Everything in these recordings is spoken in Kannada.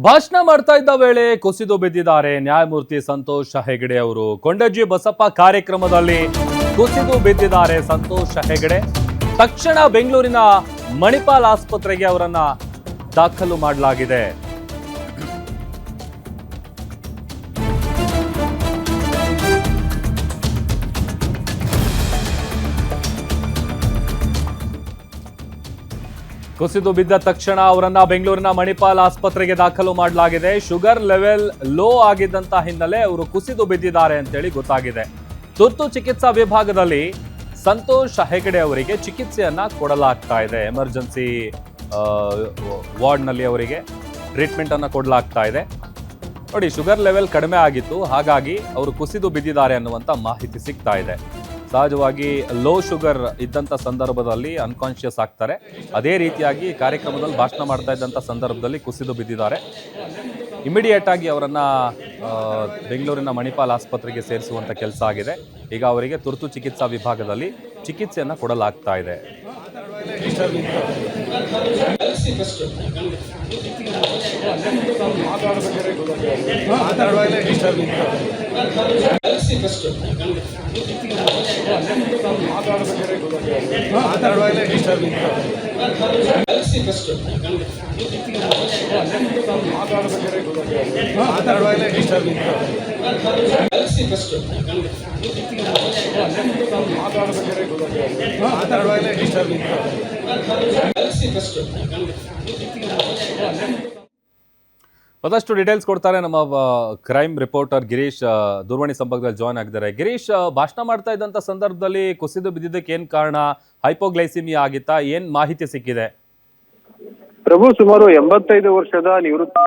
ಭಾಷಣ ಮಾಡ್ತಾ ಇದ್ದ ವೇಳೆ ಕುಸಿದು ಬಿದ್ದಿದ್ದಾರೆ ನ್ಯಾಯಮೂರ್ತಿ ಸಂತೋಷ್ ಹೆಗಡೆ ಅವರು. ಕೊಂಡಜ್ಜಿ ಬಸಪ್ಪ ಕಾರ್ಯಕ್ರಮದಲ್ಲಿ ಕುಸಿದು ಬಿದ್ದಿದ್ದಾರೆ ಸಂತೋಷ್ ಹೆಗಡೆ. ತಕ್ಷಣ ಬೆಂಗಳೂರಿನ ಮಣಿಪಾಲ್ ಆಸ್ಪತ್ರೆಗೆ ಅವರನ್ನ ದಾಖಲು ಮಾಡಲಾಗಿದೆ. ಕುಸಿದು ಬಿದ್ದ ತಕ್ಷಣ ಅವರನ್ನ ಬೆಂಗಳೂರಿನ ಮಣಿಪಾಲ್ ಆಸ್ಪತ್ರೆಗೆ ದಾಖಲು ಮಾಡಲಾಗಿದೆ. ಶುಗರ್ ಲೆವೆಲ್ ಲೋ ಆಗಿದ್ದಂತ ಹಿನ್ನೆಲೆ ಅವರು ಕುಸಿದು ಬಿದ್ದಿದ್ದಾರೆ ಅಂತೇಳಿ ಗೊತ್ತಾಗಿದೆ. ತುರ್ತು ಚಿಕಿತ್ಸಾ ವಿಭಾಗದಲ್ಲಿ ಸಂತೋಷ್ ಹೆಗಡೆ ಅವರಿಗೆ ಚಿಕಿತ್ಸೆಯನ್ನ ಕೊಡಲಾಗ್ತಾ ಇದೆ. ಎಮರ್ಜೆನ್ಸಿ ವಾರ್ಡ್ನಲ್ಲಿ ಅವರಿಗೆ ಟ್ರೀಟ್ಮೆಂಟ್ ಅನ್ನ ಕೊಡಲಾಗ್ತಾ ಇದೆ. ನೋಡಿ, ಶುಗರ್ ಲೆವೆಲ್ ಕಡಿಮೆ ಆಗಿತ್ತು, ಹಾಗಾಗಿ ಅವರು ಕುಸಿದು ಬಿದ್ದಿದ್ದಾರೆ ಅನ್ನುವಂಥ ಮಾಹಿತಿ ಸಿಗ್ತಾ ಇದೆ. ಸಹಜವಾಗಿ ಲೋ ಶುಗರ್ ಇದ್ದಂಥ ಸಂದರ್ಭದಲ್ಲಿ ಅನ್ಕಾನ್ಶಿಯಸ್ ಆಗ್ತಾರೆ. ಅದೇ ರೀತಿಯಾಗಿ ಕಾರ್ಯಕ್ರಮದಲ್ಲಿ ಭಾಷಣ ಮಾಡ್ತಾ ಇದ್ದಂಥ ಸಂದರ್ಭದಲ್ಲಿ ಕುಸಿದು ಬಿದ್ದಿದ್ದಾರೆ. ಇಮಿಡಿಯೇಟ್ ಆಗಿ ಅವರನ್ನು ಬೆಂಗಳೂರಿನ ಮಣಿಪಾಲ್ ಆಸ್ಪತ್ರೆಗೆ ಸೇರಿಸುವಂಥ ಕೆಲಸ ಆಗಿದೆ. ಈಗ ಅವರಿಗೆ ತುರ್ತು ಚಿಕಿತ್ಸಾ ವಿಭಾಗದಲ್ಲಿ ಚಿಕಿತ್ಸೆಯನ್ನು ಕೊಡಲಾಗ್ತಾ ಇದೆ. ಮತ್ತಷ್ಟು ಡೀಟೇಲ್ಸ್ ಕೊಡ್ತಾರೆ ನಮ್ಮ ಕ್ರೈಮ್ ರಿಪೋರ್ಟರ್ ಗಿರೀಶ್. ದೂರವಾಣಿ ಸಂಪರ್ಕದಲ್ಲಿ ಜಾಯ್ನ್ ಆಗಿದ್ದಾರೆ. ಗಿರೀಶ್, ಭಾಷಣ ಮಾಡ್ತಾ ಇದ್ದಂಥ ಸಂದರ್ಭದಲ್ಲಿ ಕುಸಿದು ಬಿದ್ದಿದ್ದಕ್ಕೆ ಏನ್ ಕಾರಣ? ಹೈಪೋಗ್ಲೈಸಿಮಿಯಾ ಆಗಿತ್ತಾ? ಏನ್ ಮಾಹಿತಿ ಸಿಕ್ಕಿದೆ? ಪ್ರಭು, ಸುಮಾರು 85 ವರ್ಷದ ನಿವೃತ್ತ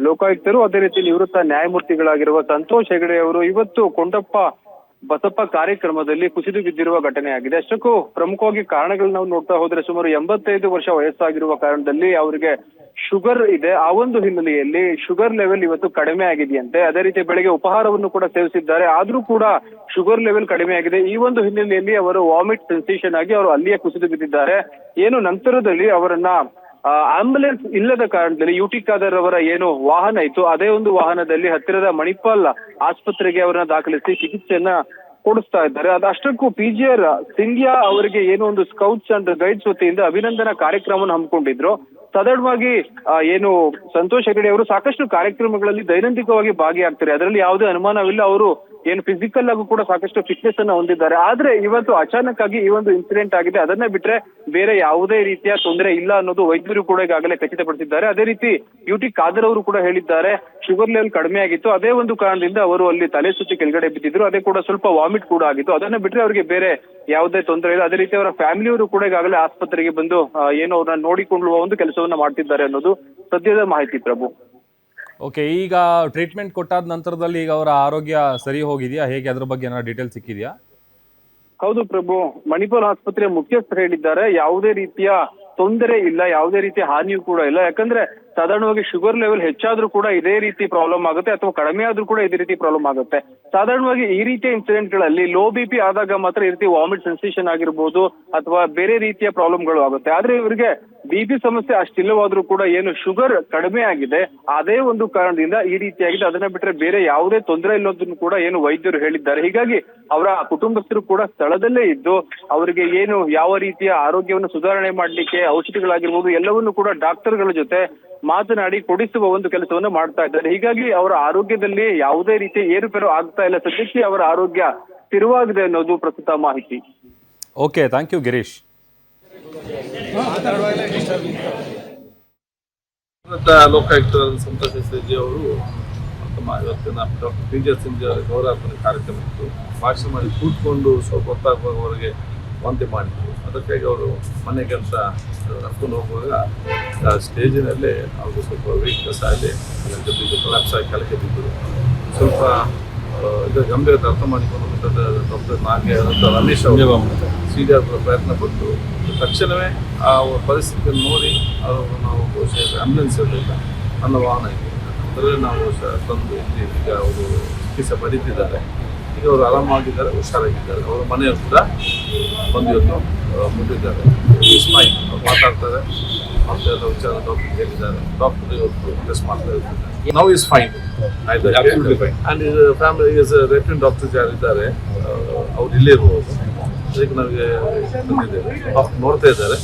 ಲೋಕಾಯುಕ್ತರು, ಅದೇ ರೀತಿ ನಿವೃತ್ತ ನ್ಯಾಯಮೂರ್ತಿಗಳಾಗಿರುವ ಸಂತೋಷ್ ಹೆಗಡೆ ಅವರು ಇವತ್ತು ಕೊಂಡಪ್ಪ ಬಸಪ್ಪ ಕಾರ್ಯಕ್ರಮದಲ್ಲಿ ಕುಸಿದು ಬಿದ್ದಿರುವ ಘಟನೆ ಆಗಿದೆ. ಅಷ್ಟಕ್ಕೂ ಪ್ರಮುಖವಾಗಿ ಕಾರಣಗಳನ್ನ ನಾವು ನೋಡ್ತಾ ಹೋದ್ರೆ, ಸುಮಾರು 85 ವರ್ಷ ವಯಸ್ಸಾಗಿರುವ ಕಾರಣದಲ್ಲಿ ಅವರಿಗೆ ಶುಗರ್ ಇದೆ. ಆ ಒಂದು ಹಿನ್ನೆಲೆಯಲ್ಲಿ ಶುಗರ್ ಲೆವೆಲ್ ಇವತ್ತು ಕಡಿಮೆ ಆಗಿದೆಯಂತೆ. ಅದೇ ರೀತಿ ಬೆಳಗ್ಗೆ ಉಪಹಾರವನ್ನು ಕೂಡ ಸೇವಿಸಿದ್ದಾರೆ, ಆದ್ರೂ ಕೂಡ ಶುಗರ್ ಲೆವೆಲ್ ಕಡಿಮೆ ಆಗಿದೆ. ಈ ಒಂದು ಹಿನ್ನೆಲೆಯಲ್ಲಿ ಅವರು ವಾಮಿಟ್ ಸೆನ್ಸೇಷನ್ ಆಗಿ ಅವರು ಅಲ್ಲಿಯೇ ಕುಸಿದು ಬಿದ್ದಿದ್ದಾರೆ. ಏನು ನಂತರದಲ್ಲಿ ಅವರನ್ನ ಆಂಬುಲೆನ್ಸ್ ಇಲ್ಲದ ಕಾರಣದಲ್ಲಿ ಯುಟಿ ಖಾದರ್ ಅವರ ಏನು ವಾಹನ ಇತ್ತು, ಅದೇ ಒಂದು ವಾಹನದಲ್ಲಿ ಹತ್ತಿರದ ಮಣಿಪಾಲ್ ಆಸ್ಪತ್ರೆಗೆ ಅವರನ್ನ ದಾಖಲಿಸಿ ಚಿಕಿತ್ಸೆಯನ್ನ ಕೊಡಿಸ್ತಾ ಇದ್ದಾರೆ. ಅದಷ್ಟಕ್ಕೂ PGR ಸಿಂಧ್ಯಾ ಅವರಿಗೆ ಏನು ಒಂದು ಸ್ಕೌಟ್ಸ್ ಅಂಡ್ ಗೈಡ್ಸ್ ವತಿಯಿಂದ ಅಭಿನಂದನಾ ಕಾರ್ಯಕ್ರಮವನ್ನು ಹಮ್ಮಿಕೊಂಡಿದ್ರು. ಸಾಧಾರಣವಾಗಿ ಏನು ಸಂತೋಷ್ ಹೆಗಡೆ ಅವರು ಸಾಕಷ್ಟು ಕಾರ್ಯಕ್ರಮಗಳಲ್ಲಿ ದೈನಂದಿಕವಾಗಿ ಭಾಗಿಯಾಗ್ತಾರೆ, ಅದರಲ್ಲಿ ಯಾವುದೇ ಅನುಮಾನವಿಲ್ಲ. ಅವರು ಏನು ಫಿಸಿಕಲ್ ಆಗು ಕೂಡ ಸಾಕಷ್ಟು ಫಿಟ್ನೆಸ್ ಅನ್ನ ಹೊಂದಿದ್ದಾರೆ. ಆದ್ರೆ ಇವತ್ತು ಅಚಾನಕ್ ಆಗಿ ಈ ಒಂದು ಇನ್ಸಿಡೆಂಟ್ ಆಗಿದೆ. ಅದನ್ನ ಬಿಟ್ರೆ ಬೇರೆ ಯಾವುದೇ ರೀತಿಯ ತೊಂದರೆ ಇಲ್ಲ ಅನ್ನೋದು ವೈದ್ಯರು ಕೂಡ ಈಗಾಗಲೇ ಖಚಿತಪಡಿಸಿದ್ದಾರೆ. ಅದೇ ರೀತಿ ಯುಟಿ ಖಾದರ್ ಅವರು ಕೂಡ ಹೇಳಿದ್ದಾರೆ, ಶುಗರ್ ಲೆವೆಲ್ ಕಡಿಮೆ ಆಗಿತ್ತು, ಅದೇ ಒಂದು ಕಾರಣದಿಂದ ಅವರು ಅಲ್ಲಿ ತಲೆ ಸುತ್ತಿ ಕೆಳಗಡೆ ಬಿದ್ದಿದ್ರು. ಅದೇ ಕೂಡ ಸ್ವಲ್ಪ ವಾಮಿಟ್ ಕೂಡ ಆಗಿತ್ತು. ಅದನ್ನ ಬಿಟ್ರೆ ಅವರಿಗೆ ಬೇರೆ ಯಾವುದೇ ತೊಂದರೆ ಇಲ್ಲ. ಅದೇ ರೀತಿ ಅವರ ಫ್ಯಾಮಿಲಿಯವರು ಕೂಡ ಈಗಾಗಲೇ ಆಸ್ಪತ್ರೆಗೆ ಬಂದು ಏನು ಅವ್ರನ್ನ ನೋಡಿಕೊಳ್ಳುವ ಒಂದು ಕೆಲಸವನ್ನ ಮಾಡ್ತಿದ್ದಾರೆ ಅನ್ನೋದು ಸದ್ಯದ ಮಾಹಿತಿ. ಪ್ರಭು, ಓಕೆ, ಈಗ ಟ್ರೀಟ್ಮೆಂಟ್ ಕೊಟ್ಟಾದ ನಂತರದಲ್ಲಿ ಈಗ ಅವರ ಆರೋಗ್ಯ ಸರಿ ಹೋಗಿದೆಯಾ? ಹೇಗೆ, ಅದ್ರ ಬಗ್ಗೆ ಏನಾದ್ರು ಡೀಟೇಲ್ಸ್ ಸಿಕ್ಕಿದೆಯಾ? ಹೌದು ಪ್ರಭು, ಮಣಿಪಾಲ್ ಆಸ್ಪತ್ರೆಯ ಮುಖ್ಯಸ್ಥರು ಹೇಳಿದ್ದಾರೆ, ಯಾವುದೇ ರೀತಿಯ ತೊಂದರೆ ಇಲ್ಲ, ಯಾವುದೇ ರೀತಿಯ ಹಾನಿಯೂ ಕೂಡ ಇಲ್ಲ. ಯಾಕಂದ್ರೆ ಸಾಧಾರಣವಾಗಿ ಶುಗರ್ ಲೆವೆಲ್ ಹೆಚ್ಚಾದ್ರೂ ಕೂಡ ಇದೇ ರೀತಿ ಪ್ರಾಬ್ಲಮ್ ಆಗುತ್ತೆ, ಅಥವಾ ಕಡಿಮೆ ಆದ್ರೂ ಕೂಡ ಇದೇ ರೀತಿ ಪ್ರಾಬ್ಲಮ್ ಆಗುತ್ತೆ. ಸಾಧಾರಣವಾಗಿ ಈ ರೀತಿಯ ಇನ್ಸಿಡೆಂಟ್ ಗಳಲ್ಲಿ ಲೋ BP ಆದಾಗ ಮಾತ್ರ ಈ ರೀತಿ ವಾಮಿಟ್ ಸೆನ್ಸೇಷನ್ ಆಗಿರ್ಬೋದು ಅಥವಾ ಬೇರೆ ರೀತಿಯ ಪ್ರಾಬ್ಲಮ್ಗಳು ಆಗುತ್ತೆ. ಆದ್ರೆ ಇವರಿಗೆ BP ಸಮಸ್ಯೆ ಅಷ್ಟಿಲ್ಲವಾದ್ರೂ ಕೂಡ ಏನು ಶುಗರ್ ಕಡಿಮೆ ಆಗಿದೆ, ಅದೇ ಒಂದು ಕಾರಣದಿಂದ ಈ ರೀತಿಯಾಗಿದೆ. ಅದನ್ನ ಬಿಟ್ರೆ ಬೇರೆ ಯಾವುದೇ ತೊಂದರೆ ಇಲ್ಲೋದನ್ನು ಕೂಡ ಏನು ವೈದ್ಯರು ಹೇಳಿದ್ದಾರೆ. ಹೀಗಾಗಿ ಅವರ ಕುಟುಂಬಸ್ಥರು ಕೂಡ ಸ್ಥಳದಲ್ಲೇ ಇದ್ದು ಅವರಿಗೆ ಏನು ಯಾವ ರೀತಿಯ ಆರೋಗ್ಯವನ್ನು ಸುಧಾರಣೆ ಮಾಡ್ಲಿಕ್ಕೆ ಔಷಧಿಗಳಾಗಿರ್ಬೋದು ಎಲ್ಲವನ್ನೂ ಕೂಡ ಡಾಕ್ಟರ್ಗಳ ಜೊತೆ ಮಾತನಾಡಿ ಕೊಡಿಸುವ ಒಂದು ಕೆಲಸವನ್ನು ಮಾಡ್ತಾ ಇದ್ದಾರೆ. ಹೀಗಾಗಿ ಅವರ ಆರೋಗ್ಯದಲ್ಲಿ ಯಾವುದೇ ರೀತಿ ಏರುಪೇರು ಆಗ್ತಾ ಇಲ್ಲ. ಸದ್ಯಕ್ಕೆ ಅವರ ಆರೋಗ್ಯ ಸ್ಥಿರವಾಗಿದೆ ಅನ್ನೋದು ಪ್ರಸ್ತುತ ಮಾಹಿತಿ. Okay, thank you Girish. Lokayukta Santosh Hegde ಅವರು ಇವತ್ತಿನ ಡಾಕ್ಟರ್ PGR ಸಿಂಧ್ಯಾ ಗೌರವಾರ್ಪಣೆ ಕಾರ್ಯಕ್ರಮ ಇತ್ತು. ಭಾಷಣ ಮಾಡಿ ಕೂತ್ಕೊಂಡು ಸ್ವಲ್ಪ ಹೊತ್ತಾಗುವವರೆಗೆ ವಾಂತಿ ಮಾಡಿದ್ರು. ಅದಕ್ಕಾಗಿ ಅವರು ಮನೆಗೆ ಅಂತ ಕರ್ಕೊಂಡು ಹೋಗುವಾಗ ಸ್ಟೇಜಿನಲ್ಲೇ ಅವ್ರಿಗೆ ಸ್ವಲ್ಪ ವೀಕ್ನೆಸ್ ಆಗಿ ಕೊಲಾಪ್ಸ್ ಆಗಿ ಕೆಳಗೆ ಬಿದ್ದರು. ಸ್ವಲ್ಪ ಇದು ಗಂಭೀರತೆ ಅರ್ಥ ಮಾಡಿಕೊಂಡು ಡಾಕ್ಟರ್ ನಾಗೆ ರಮೇಶ್ ಅವರು ಸೀರಿಯಸ್ ಪ್ರಯತ್ನ ಪಟ್ಟು ತಕ್ಷಣವೇ ಆ ಪರಿಸ್ಥಿತಿಯನ್ನು ನೋಡಿ ಅವರು ನಾವು ಆಂಬುಲೆನ್ಸ್ ಇರಲಿಲ್ಲ, ನನ್ನ ವಾಹನ ಇದೆ, ಅದರಲ್ಲಿ ನಾವು ತಂದು ಇಲ್ಲಿ ಈಗ ಅವರು ಚಿಕಿತ್ಸೆ ಪಡೀತಿದ್ದಾರೆ. ಈಗ ಅವರು ಆರಾಮಾಗಿದ್ದಾರೆ, ಹುಷಾರಾಗಿದ್ದಾರೆ. ಅವರ ಮನೆಯವರು ಕೂಡ ಬಂದು ಇವತ್ತು ಮುಟ್ಟಿದ್ದಾರೆ. ಸ್ಮೈಲ್ ಮಾತಾಡ್ತಾರೆ, ಮತ್ತೆಲ್ಲ ವಿಚಾರ ಡಾಕ್ಟರ್ ಹೇಳಿದ್ದಾರೆ. ಡಾಕ್ಟರ್ ಇವತ್ತು ಟೆಸ್ಟ್ ಮಾಡ್ತಾ ಇದ್ದಾರೆ. Now is fine, absolutely fine. And is family is veteran doctors ಯಾರಿದ್ದಾರೆ ಅವ್ರು ಇಲ್ಲೇ ಇರ್ಬೋದು. ಅದಕ್ಕೆ ನಮಗೆ ಬಂದಿದ್ದೇವೆ, ಡಾಕ್ಟರ್ ನೋಡ್ತಾ ಇದ್ದಾರೆ,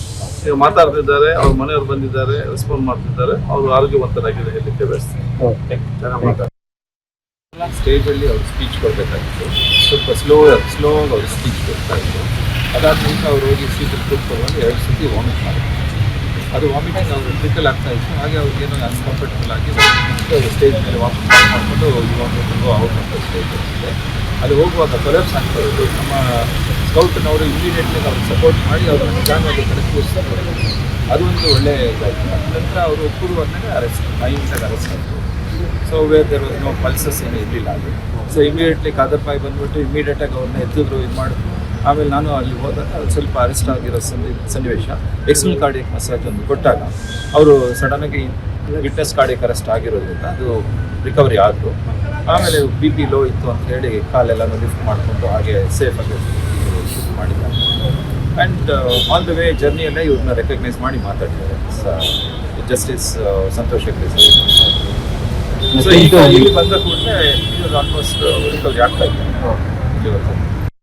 ಈಗ ಮಾತಾಡ್ತಿದ್ದಾರೆ, ಅವ್ರ ಮನೆಯವ್ರು ಬಂದಿದ್ದಾರೆ, ರೆಸ್ಪಾಂಡ್ ಮಾಡ್ತಿದ್ದಾರೆ, ಅವರು ಆರೋಗ್ಯವಂತರಾಗಿದೆ ಹೇಳಲಿಕ್ಕೆ ಬಯಸ್ತೀನಿ. ಚೆನ್ನಾಗಿ ಮಾತಾಡ್ತಾರೆ. ಸ್ಟೇಜಲ್ಲಿ ಅವ್ರು ಸ್ಪೀಚ್ ಕೊಡಬೇಕಾಗಿತ್ತು, ಸ್ವಲ್ಪ ಸ್ಲೋ ಆಗಿ ಅವ್ರು ಸ್ಪೀಚ್ ಕೊಡ್ತಾ ಇದ್ರು. ಅದಾದ ನಂತರ ಅವ್ರು ಹೋಗಿ ಸೀಟಲ್ಲಿ ಕೂತ್ಕೊಂಡು 2 ಸತಿ ವಾಮಿಟ್ ಮಾಡಿದ್ರು. ಅದು ವಾಮಿಟಿಂಗ್ ಅವರು ಕ್ರಿಟಿಕಲ್ ಆಗ್ತಾ ಇತ್ತು. ಹಾಗೆ ಅವ್ರಿಗೇನೋ ಅನ್ಕಂಫರ್ಟಬಲ್ ಆಗಿ ಅವರು ಸ್ಟೇಜ್ ಮೇಲೆ ವಾಮಿಟ್ ಮಾಡಿಕೊಂಡು ಇವಾಗ ಔಟ್ ಆಫ್ ಸ್ಟೇಜ್ ಇದೆ. ಅದು ಹೋಗುವಾಗ ಕೊಲಾಪ್ಸ್ ಆಗ್ತಾ ಇತ್ತು. ನಮ್ಮ ಸ್ಕೌಟ್ನವರು ಇಮಿಡಿಯೇಟ್ಲಿ ಅವ್ರಿಗೆ ಸಪೋರ್ಟ್ ಮಾಡಿ ಅವರು ನಿಧಾನವಾಗಿ ಕಡೆ ಕೂರಿಸ್ತಾರೆ. ಅದು ಒಂದು ಒಳ್ಳೆಯ ಇದಾಯಿತು. ನಂತರ ಅವರು ಕೂರುವಾಗಲೇ ಅರೆಸ್ಟ್ 9 ಅರೆಸ್ಟ್ ಆಯಿತು. So there was no pulses ಏನು ಇರಲಿಲ್ಲ ಅದು. ಸೊ ಇಮಿಡಿಯೇಟ್ಲಿ ಕಾದರ್ಪಾಯಿ ಬಂದುಬಿಟ್ಟು ಇಮಿಡಿಯೇಟಾಗಿ ಅವ್ರನ್ನ ಎತ್ತಿದ್ರು, ಇದು ಮಾಡಿದ್ರು. ಆಮೇಲೆ ನಾನು ಅಲ್ಲಿ ಹೋದಾಗ ಅಲ್ಲಿ ಸ್ವಲ್ಪ ಅರೆಸ್ಟ್ ಆಗಿರೋ ಸನ್ನಿವೇಶ, ಎಕ್ಸ್ಟರ್ನಲ್ ಕಾರ್ಡಿಯಕ್ ಮಸಾಜ್ ಒಂದು ಕೊಟ್ಟಾಗ ಅವರು ಸಡನ್ನಾಗಿ ವಿಟ್ನೆಸ್ ಕಾರ್ಡಿಯಕ್ ಅರೆಸ್ಟ್ ಆಗಿರೋದ್ರಿಂದ ಅದು ರಿಕವರಿ ಆದರು. ಆಮೇಲೆ BP ಲೋ ಇತ್ತು ಅಂತ ಹೇಳಿ ಕಾಲೆಲ್ಲನೂ ಲಿಫ್ಟ್ ಮಾಡಿಕೊಂಡು ಹಾಗೆ ಸೇಫಾಗಿ ಶೂಟ್ ಮಾಡಿದ್ದಾರೆ. ಆ್ಯಂಡ್ ಆಲ್ ದ ವೇ ಜರ್ನಿಯಲ್ಲೇ ಇವ್ರನ್ನ ರೆಕಗ್ನೈಸ್ ಮಾಡಿ ಮಾತಾಡಿದ್ದಾರೆ justice Santosh Hegde sir. So ಈಗ ಇಲ್ಲಿ ಬಂದ ಕೂಡಲೇ ಇದು ಆಲ್ಮೋಸ್ಟ್ ರಿಕವರಿ ಆಗ್ತಾ ಇದೆ.